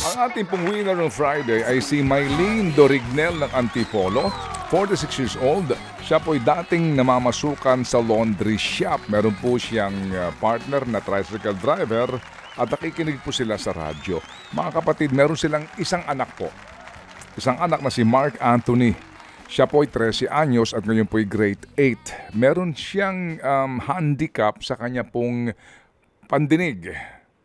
Ang ating pong winner ng Friday ay si Mylene Dorignel ng Antipolo, 46 years old. Siya po'y dating namamasukan sa laundry shop. Meron po siyang partner na tricycle driver at nakikinig po sila sa radyo. Mga kapatid, meron silang isang anak po. Isang anak na si Mark Anthony. Siya po'y 13 anyos at ngayon po'y grade 8. Meron siyang handicap sa kanya pong pandinig.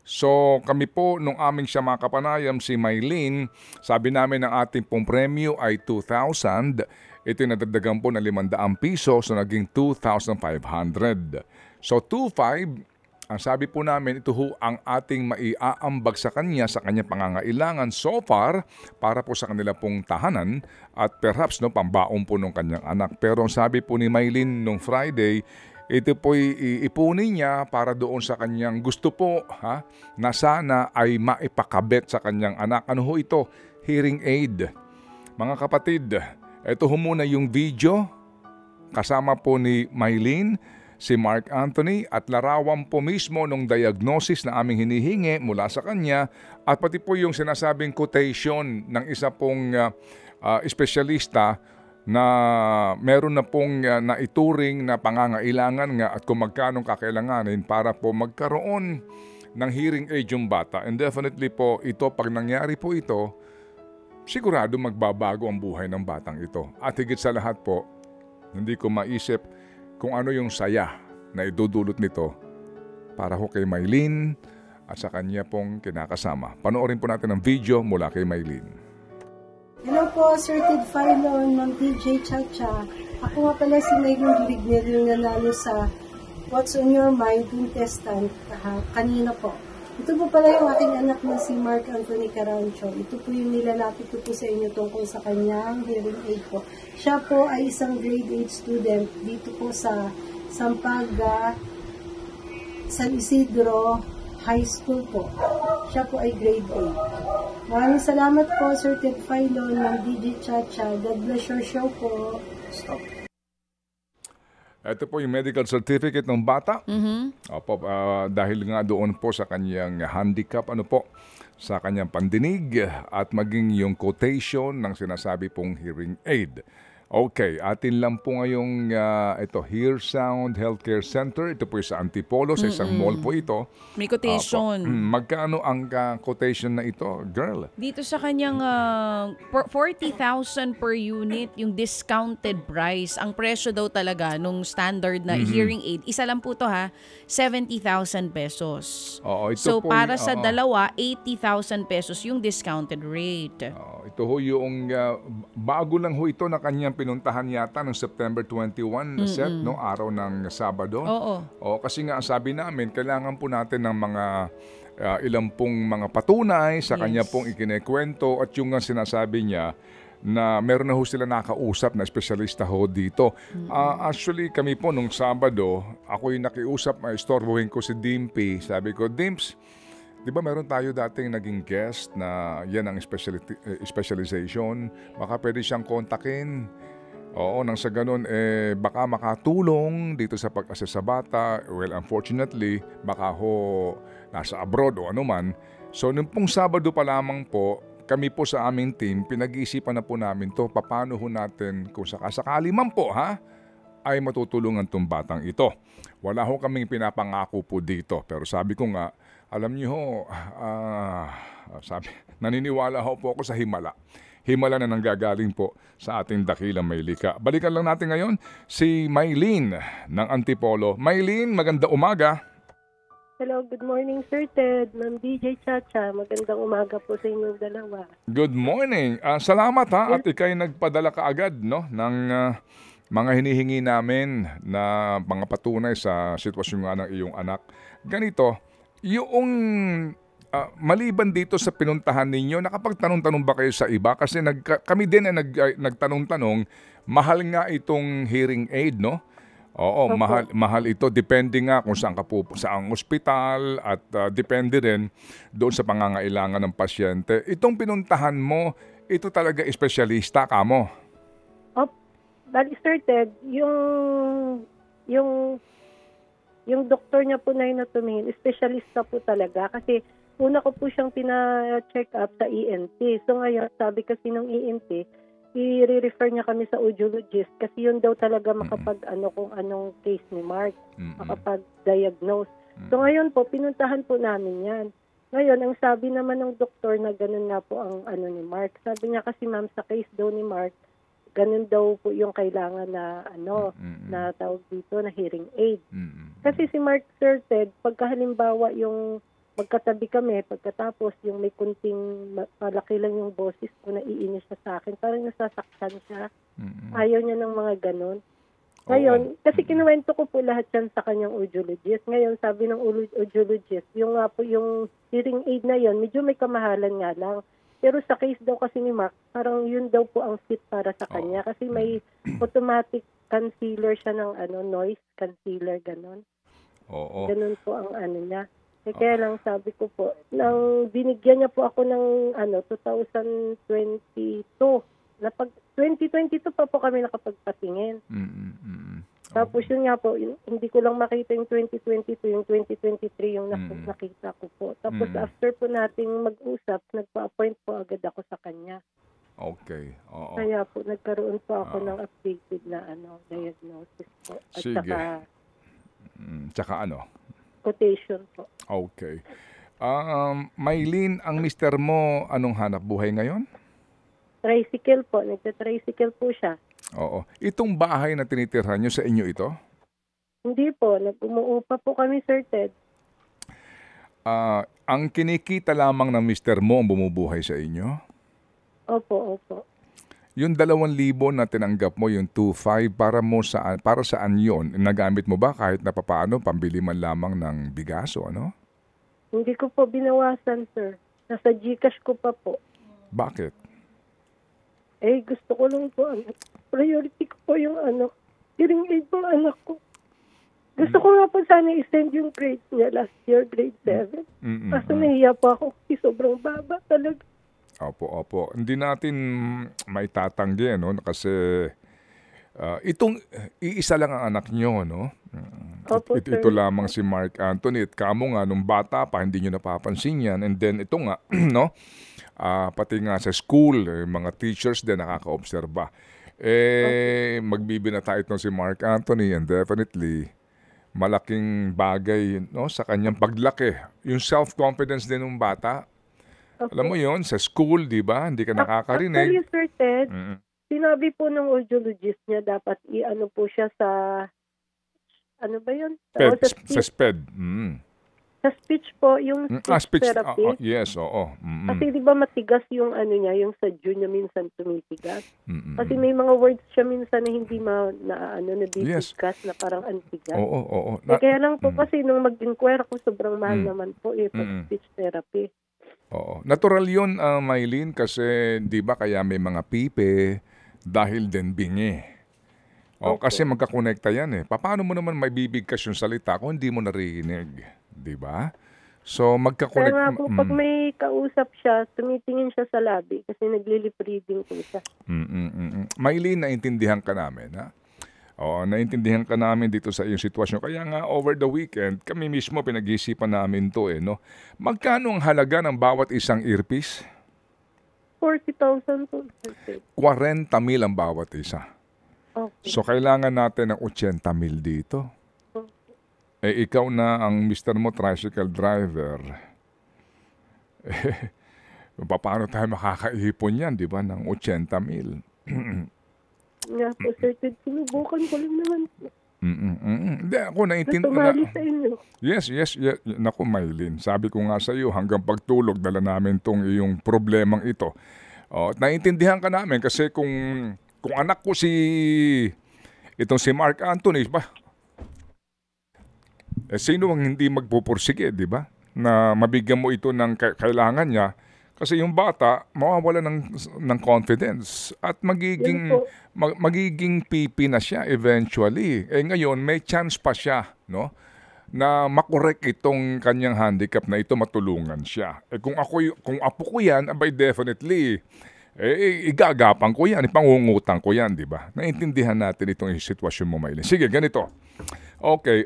So kami po, nung aming siya makapanayam si Mylene, sabi namin ang ating pong premyo ay 2,000. Ito yung nadagdagan po na 500 piso, so naging 2,500. So 2,500, ang sabi po namin, ito ho ang ating maiaambag sa kanya pangangailangan so far para po sa kanila pong tahanan at perhaps no, pambaon po ng kanyang anak. Pero ang sabi po ni Mylene nung Friday, ito po'y iipunin niya para doon sa kanyang gusto po na sana ay maipakabit sa kanyang anak. Ano ho ito? Hearing aid. Mga kapatid, ito ho muna yung video kasama po ni Mylene, si Mark Anthony at larawan po mismo ng diagnosis na aming hinihingi mula sa kanya at pati po yung sinasabing quotation ng isa pong espesyalista na meron na pong naituring na pangangailangan nga at kung magkano kakailanganin para po magkaroon ng hearing aid yung bata. And definitely po ito, pag nangyari po ito, sigurado magbabago ang buhay ng batang ito. At higit sa lahat po, hindi ko maisip kung ano yung saya na idudulot nito para ho kay Mylene at sa kanya pong kinakasama. Panoorin po natin ang video mula kay Mylene. Hello po, Sir Ted Filon, Ma'am DJ Chacha. Ako nga pala si Mylene Dorignel yung nanalo sa What's on Your Mind contestant kanina po. Ito po pala yung aking anak na si Mark Anthony Carancho. Ito po yung nilalapit ko po sa inyo tungkol sa kanyang hearing aid po. Siya po ay isang grade 8 student dito po sa Sampaga, San Isidro High School po. Siya po ay grade 8. Maraming salamat po, Sir Ted Filon, ng DJ Chacha. God bless your show po. Stop. Ito po yung medical certificate ng bata. Opo, dahil nga doon po sa kanyang handicap, sa kanyang pandinig at maging yung quotation ng sinasabi pong hearing aid. Okay, atin lang po ngayong ito, Hear Sound Healthcare Center. Ito po sa Antipolo, sa isang mall po ito. May quotation. Magkano ang quotation na ito, girl? Dito sa kanyang 40,000 per unit yung discounted price. Ang presyo daw talaga nung standard na hearing aid, isa lang po to 70,000 pesos. Oo, ito so po, para sa dalawa, 80,000 pesos yung discounted rate. Ito ho yung bago lang ho ito na kanyang pinuntahan yata ng September 21 na set, no, araw ng Sabado. Oo. Kasi nga sabi namin, kailangan po natin ng mga ilang pong mga patunay sa kanya pong ikinekwento at yung sinasabi niya na meron na ho sila nakausap na espesyalista ho dito. Actually, kami po nung Sabado, ako'y nakiusap, istorbohin ko si Dimpy. Sabi ko, Dimps, di ba meron tayo dating naging guest na yan ang specialization? Baka pwede siyang kontakin. Oo, nang sa ganun, baka makatulong dito sa pag-assess sa bata. Well, unfortunately, baka ho nasa abroad o anuman. So, nung pong Sabado pa lamang po, kami po sa aming team, pinag-iisipan na po namin to, paano ho natin, kung sakasakali man po, ay matutulungan tong batang ito. Wala ho kaming pinapangako po dito. Pero sabi ko nga, alam niyo ho, naniniwala ho po ako sa himala. Himala na nanggagaling po sa ating dakilang Maylika. Balikan lang natin ngayon si Mylene ng Antipolo. Mylene, magandang umaga. Hello, good morning, Sir Ted, Ma'am DJ Chacha. Magandang umaga po sa inyong dalawa. Good morning. Salamat at ikay nagpadala ka agad ng mga hinihingi namin na mga patunay sa sitwasyon nga ng iyong anak. Ganito, yung maliban dito sa pinuntahan ninyo, nakapagtanong-tanong ba kayo sa iba? Kasi kami din ay nagtanong-tanong, mahal nga itong hearing aid, no? Oo, mahal ito. Depende nga kung saan ka po, saang ospital at depende rin doon sa pangangailangan ng pasyente. Itong pinuntahan mo, ito talaga espesyalista ka mo? Bali, Sir Ted, yung doktor niya po na tumingin, espesyalista po talaga kasi una ko po siyang pina-check up sa ENT. So ngayon, sabi kasi ng ENT, i-refer niya kami sa audiologist kasi yun daw talaga makapag-ano kung anong case ni Mark, makapag-diagnose. So ngayon po, pinuntahan po namin yan. Ngayon, ang sabi naman ng doktor na ganun nga po ang ano ni Mark. Sabi niya kasi ma'am, sa case daw ni Mark, ganun daw po yung kailangan na ano, na tawag dito na hearing aid. Kasi si Mark Sir Ted, pagka halimbawa yung magkatabi kami, pagkatapos yung may kunting malaki lang yung boses ko na iinis siya sa akin, parang nasasaktan siya. Ayaw niya ng mga ganun. Ngayon, kasi kinuwento ko po lahat yan sa kanyang audiologist. Ngayon, sabi ng audiologist, yung nga po yung hearing aid na yon, medyo may kamahalan nga lang. Pero sa case daw kasi ni Mark, parang yun daw po ang fit para sa kanya. Kasi may automatic concealer siya ng ano, noise concealer, ganun. Ganun po ang ano niya. Kaya lang sabi ko po, nang binigyan niya po ako ng ano, 2022. 2022 pa po kami nakapagpatingin. Tapos yun nga po, hindi ko lang makita yung 2022, yung 2023 yung nakita ko po. Tapos after po nating mag-usap, nagpa-appoint po agad ako sa kanya. Okay. Oo. Kaya po, nagkaroon po ako ng updated na ano, diagnosis po. At Sige. Tsaka ano? Quotation po. Okay. Maylene, ang mister mo, anong hanap buhay ngayon? Tricycle po. Nagta-tricycle po siya. Oo. Itong bahay na tinitirhan nyo, sa inyo ito? Hindi po. Umuupa po kami, Sir Ted. Ang kinikita lamang ng mister mo ang bumubuhay sa inyo? Opo. Yung 2,000 na tinanggap mo, yung 2,500, para saan yon? Nagamit mo ba kahit na papaano, pambili man lamang ng bigas o ano? Hindi ko po binawasan, sir. Nasa GCash ko pa po. Bakit? Gusto ko lang po, priority ko po yung hearing aid po anak ko. Gusto ko nga po sana i-send yung grades niya last year, grade 7. Kaso nahiya po ako kasi sobrang baba talaga. Opo. Hindi natin maitatanggi, no? Kasi itong iisa lang ang anak nyo, no? Opo, Ito lamang si Mark Anthony. At kamo nga, nung bata pa, hindi nyo napapansin yan. And then ito nga, no? Pati nga sa school, mga teachers din nakaka-obserba. Magbibinata itong si Mark Anthony and definitely malaking bagay, no, sa kanyang paglaki. Yung self-confidence din ng bata. Okay. Alam mo yon sa school, di ba? Hindi ka nakakarinig. Actually, Sir Ted, sinabi po ng audiologist niya dapat i-ano po siya sa, ano ba yun? Sa SPED. Sa speech po, yung speech therapy. Yes, oo. Kasi di ba matigas yung ano niya, yung sa niya minsan tumitigas. Kasi may mga words siya minsan na hindi nabibigkas na parang antigas. Oo. Kaya lang po kasi nung mag-inquire ako, sobrang mahal naman po speech therapy. Oo. Natural yun, Maylene, kasi di ba kaya may mga pipe dahil din bingi. Kasi magkakonekta yan . Paano mo naman may bibigkas yung salita kung hindi mo narinig? Di ba? So, magkakonekta. Kaya nga po, pag may kausap siya, tumitingin siya sa labi kasi nagli-lip reading po siya. Maylene, naintindihan ka namin, ha? Oo, naintindihan ka namin dito sa iyong sitwasyon. Kaya nga, over the weekend, kami mismo pinag-isipan namin to no? Magkano ang halaga ng bawat isang earpiece? 40,000 po. 40,000 ang bawat isa. Okay. So, kailangan natin ng 80,000 dito. Ikaw na ang mister mo, tricycle driver. Paano tayo makakaipon yan, di ba, ng 80,000? Nga po, Sir Ted, sinubukan ko lang naman po. Hindi, ako naiintindihan. Tumali sa inyo. Yes. Naku, Maylene, sabi ko nga sa iyo, hanggang pagtulog, dala namin tong iyong problemang ito. Naiintindihan ka namin kasi kung anak ko itong si Mark Anthony, ba? Sino ang hindi magpupursige, di ba? Na mabigyan mo ito ng kailangan niya. Kasi yung bata, mawawala ng confidence at magiging pipi na siya eventually. Ngayon, may chance pa siya, no? Na makorek itong kanyang handicap na ito, matulungan siya. Kung apo ko yan, abay definitely, igagapan ko yan, ipangungutang ko yan, di ba? Naintindihan natin itong sitwasyon mo, Maylene. Sige, ganito. Okay,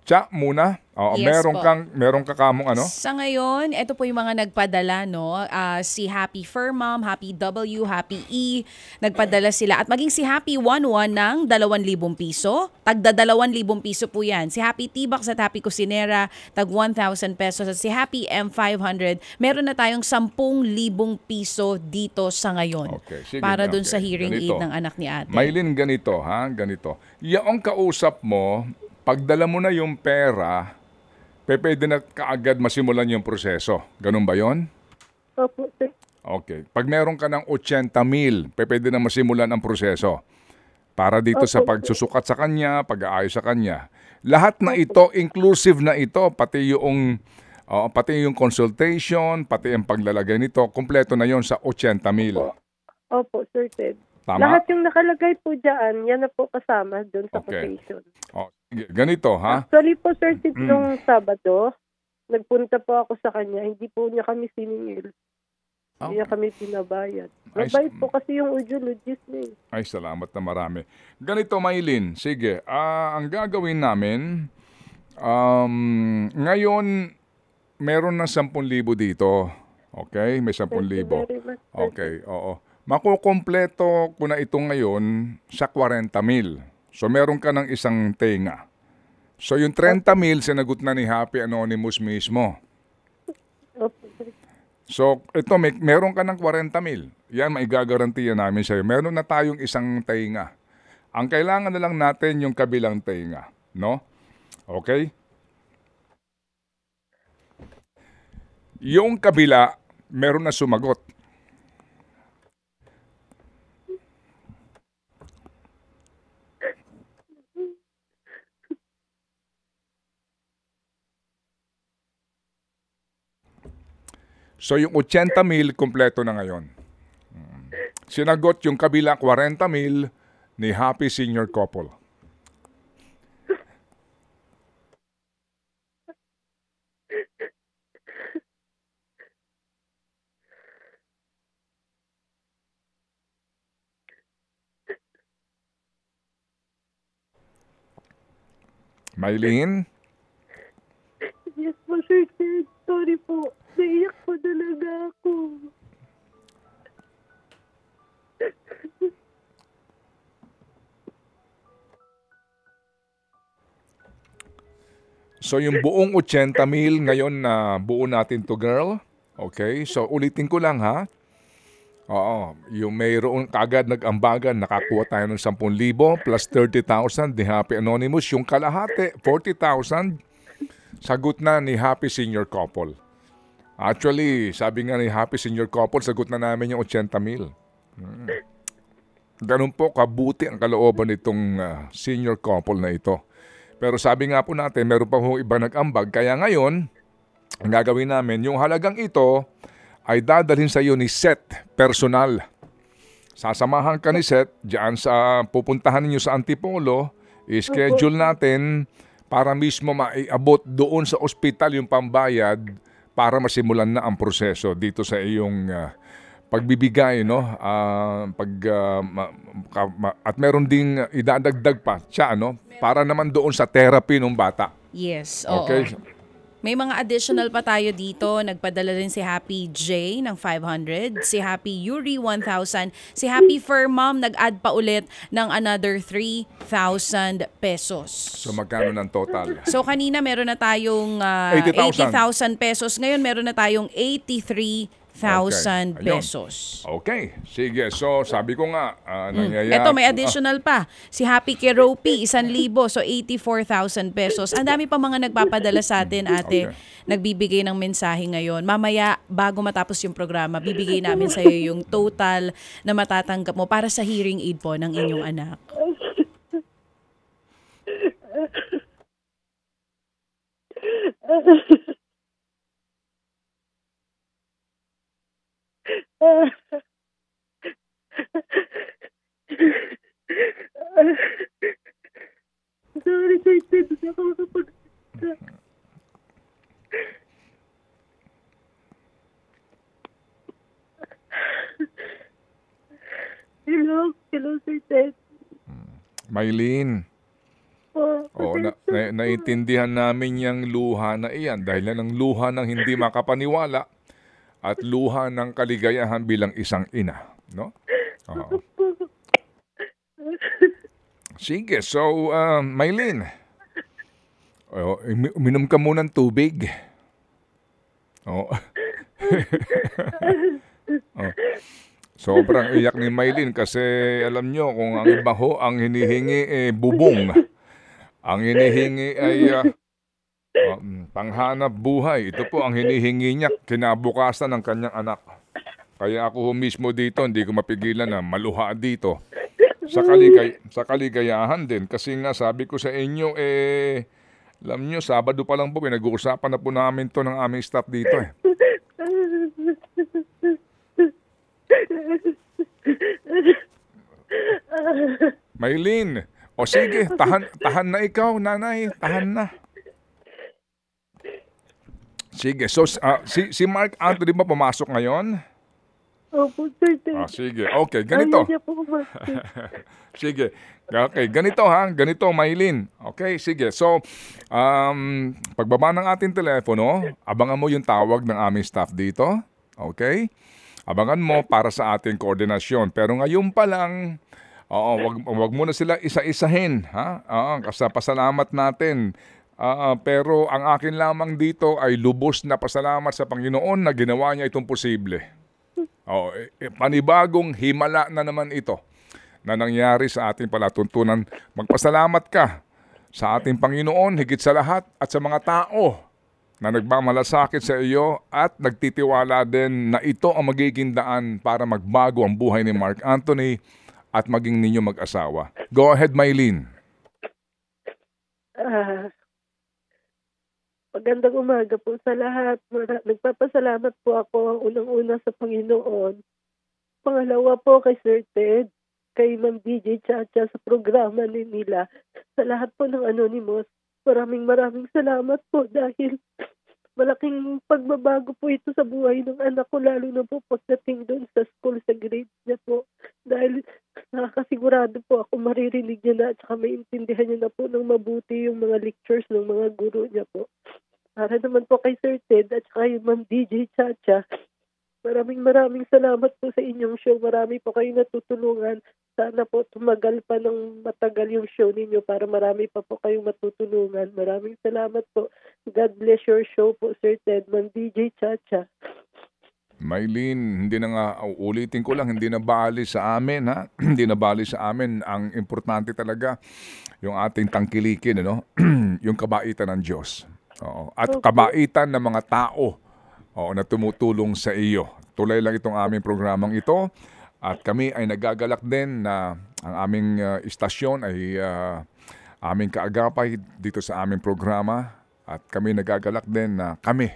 Cha muna. Oo, Yes po. meron ka kamong ano? Sa ngayon, ito po yung mga nagpadala, no? Si Happy Fur Mom, Happy W, Happy E, nagpadala sila. At maging si Happy 11 ng 2,000 piso. Tagda 2,000 piso po yan. Si Happy T-Box at Happy Cusinera, tag 1,000 pesos. At si Happy M500, meron na tayong 10,000 piso dito sa ngayon. Okay, sige. Para dun Okay, sa hearing ganito. aid ng anak ni ate. Maylin, ganito ha, ganito. Yung kausap mo, pagdala mo na yung pera, pwede na kaagad masimulan yung proseso. Ganun ba yon? Opo, sir. Okay. Pag meron ka ng 80,000, pwede na masimulan ang proseso. Para dito sa pagsusukat sa kanya, pag-aayos sa kanya. Lahat na ito, inclusive na ito, pati yung consultation, pati yung paglalagay nito, kumpleto na yon sa 80,000. Opo, Sir Ted. Tama? Lahat yung nakalagay po dyan, yan na po kasama doon sa Okay. quotation. Sige, ganito ha. Actually po, Sir Ted, nung Sabado, nagpunta po ako sa kanya, hindi po niya kami siningil. Hindi niya kami pinabayad. Mabait po kasi yung audiologist niya. Ay, salamat na marami. Ganito, Maylin. Sige, ang gagawin namin, ngayon, meron na 10,000 dito. Okay? May 10,000. Very much, Sir. Okay, oo. Makukompleto ko na ito ngayon sa 40,000. So, meron ka ng isang tenga. So, yung 30,000, sinagot na ni Happy Anonymous mismo. Opo, Sir. So, ito, meron ka ng 40,000. Yan, maigagarantiya namin sa'yo. Meron na tayong isang tenga. Ang kailangan na lang natin yung kabilang tenga. No? Okay? Yung kabila, meron na sumagot. So yung 80,000, kumpleto na ngayon. Sinagot yung kabila 40,000 ni Happy Senior Couple. Maylin? Yes po, Sir Ted. Sorry po. Naiyak po talaga ako. So yung buong 80,000 ngayon na buo natin to, girl. Okay? So ulitin ko lang ha. Oo, yung mayroon kagad nag-ambagan, nakakuha tayo ng 10,000 plus 30,000 ni Happy Anonymous. Yung kalahati, 40,000, sagot na ni Happy Senior Couple. Actually, sabi nga ni Happy Senior Couple, sagot na namin yung 80,000. Ganun po kabuti ang kalooban nitong senior couple na ito. Pero sabi nga po natin, meron pa po iba nag-ambag. Kaya ngayon, ang gagawin namin, yung halagang ito ay dadalhin sa iyo ni Seth personal. Sasamahan ka ni Seth diyan sa pupuntahan ninyo sa Antipolo. I-schedule natin para mismo maiabot doon sa ospital yung pambayad para masimulan na ang proseso dito sa iyong pagbibigay, no? At meron ding idadagdag pa siya, no? Para naman doon sa therapy ng bata. Yes, oo. Okay? May mga additional pa tayo dito. Nagpadala rin si Happy J ng 500, si Happy Yuri 1,000, si Happy Fur Mom nag-add pa ulit ng another 3,000 pesos. So magkano ng total? So kanina meron na tayong 80,000 pesos. Ngayon meron na tayong 83,000 Okay. Ayun. pesos. Okay. Sige. So sabi ko nga, nangyayari. Ito, may additional pa. Si Happy Keropi, 1,000. So, 84,000 pesos. Ang dami pa mga nagpapadala sa atin, ate. Okay. Nagbibigay ng mensahe ngayon. Mamaya, bago matapos yung programa, bibigay namin sa iyo yung total na matatanggap mo para sa hearing aid po ng inyong anak. Sorry, Sir Ted. Hindi ako makapag... Hello, Sir Ted. Maylin. Oo, naiintindihan namin yung luha na iyan dahil yan ang luha ng hindi makapaniwala at luha ng kaligayahan bilang isang ina, no? Oo. Sige, so, Maylin, uminom ka muna ng tubig. Oo. Oh. Sobrang iyak ni Maylin kasi alam nyo kung ang iba ho ang hinihingi bubong. Ang hinihingi ay panghanap buhay. Ito po ang hinihingi niya kinabukasan ng kanyang anak. Kaya ako mismo dito hindi ko mapigilan na maluha dito. Sa kaligayahan din kasi nga sabi ko sa inyo alam nyo Sabado pa lang po pinag-uusapan na po namin to ng aming staff dito eh. Maylin, o sige, tahan na ikaw, nanay, tahan na. Sige, so si Mark Anthony ba pumasok ngayon? Opo, sir. Sige, okay, ganito. Ayaw niya po umalis. Sige, okay, ganito ganito Maylin. Okay, sige, so pagbaba ng ating telepono, abangan mo yung tawag ng aming staff dito, okay? Abangan mo para sa ating koordinasyon. Pero ngayon pa lang, wag mo na sila isa-isahin. Kasi pasalamat natin. Pero ang akin lamang dito ay lubos na pasalamat sa Panginoon na ginawa niya itong posible. Panibagong himala na naman ito na nangyari sa ating palatuntunan. Magpasalamat ka sa ating Panginoon higit sa lahat at sa mga tao na nagmamalasakit sa iyo at nagtitiwala din na ito ang magiging daan para magbago ang buhay ni Mark Anthony at maging ninyo mag-asawa. Go ahead, Maylin. Magandang umaga po sa lahat. Nagpapasalamat po ako ang unang-una sa Panginoon. Pangalawa po kay Sir Ted, kay Ma'am DJ Chacha sa programa nila. Sa lahat po ng Anonymous, maraming salamat po dahil malaking pagbabago po ito sa buhay ng anak ko, lalo na po pagdating doon sa school, sa grades niya po. Dahil nakakasigurado po ako maririnig niya na at saka maintindihan niya na po ng mabuti yung mga lectures ng mga guro niya po. Para naman po kay Sir Ted at saka yung Ma'am DJ Chacha, maraming salamat po sa inyong show. Marami po kayong natutulungan. Sana po tumagal pa ng matagal yung show ninyo para marami pa po kayong matutulungan. Maraming salamat po. God bless your show po, Sir Ted. Ma'am DJ Chacha. Maylin, hindi na nga, ulitin ko lang, hindi na bali sa amin, ha? Hindi na bali sa amin. Ang importante talaga, yung ating tangkilikin, ano? Yung kabaitan ng Diyos. At kabaitan ng mga tao na tumutulong sa iyo. Tulay lang itong aming programang ito. At kami ay nagagalak din na ang aming istasyon ay aming kaagapay dito sa aming programa. At kami nagagalak din na kami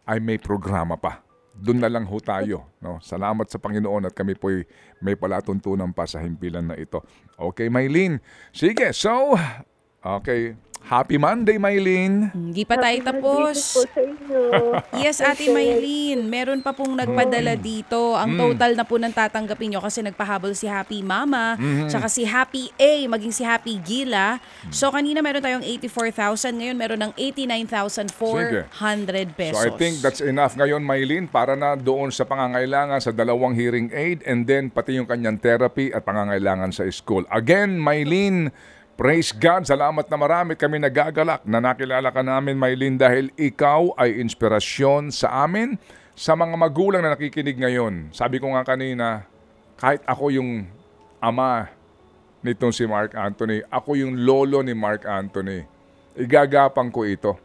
ay may programa pa. Doon na lang ho tayo. No? Salamat sa Panginoon at kami po may palatuntunan pa sa himpilan na ito. Okay, Maylin. Sige, so, okay. Happy Monday, Maylin. Hindi pa tayo tapos. Po sa inyo. Yes, Ate Maylin, meron pa pong nagpadala dito. Ang total na po nang tatanggapin nyo kasi nagpahabol si Happy Mama, tsaka si Happy A, maging si Happy Gila. So kanina meron tayong 84,000, ngayon meron ng 89,400 pesos. So I think that's enough ngayon, Maylin, para na doon sa pangangailangan sa 2 hearing aid and then pati yung kanyang therapy at pangangailangan sa school. Again, Maylin, praise God, salamat na marami kami nagagalak na nakilala ka namin, Maylin, dahil ikaw ay inspirasyon sa amin, sa mga magulang na nakikinig ngayon. Sabi ko nga kanina, kahit ako yung ama nitong si Mark Anthony, ako yung lolo ni Mark Anthony, igagapang ko ito.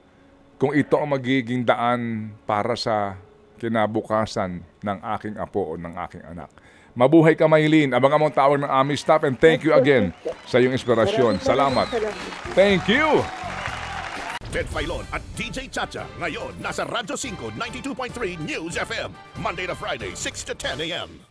Kung ito ang magiging daan para sa kinabukasan ng aking apo o ng aking anak. Mabuhay ka, Maylin. Abangan mo ang tawag ng aming staff and thank you again sa iyong inspirasyon. Salamat. Thank you. Ted Filon at DJ Chacha. Ngayon, nasa Radyo 5, 92.3 News FM. Monday to Friday, 6 to 10 a.m.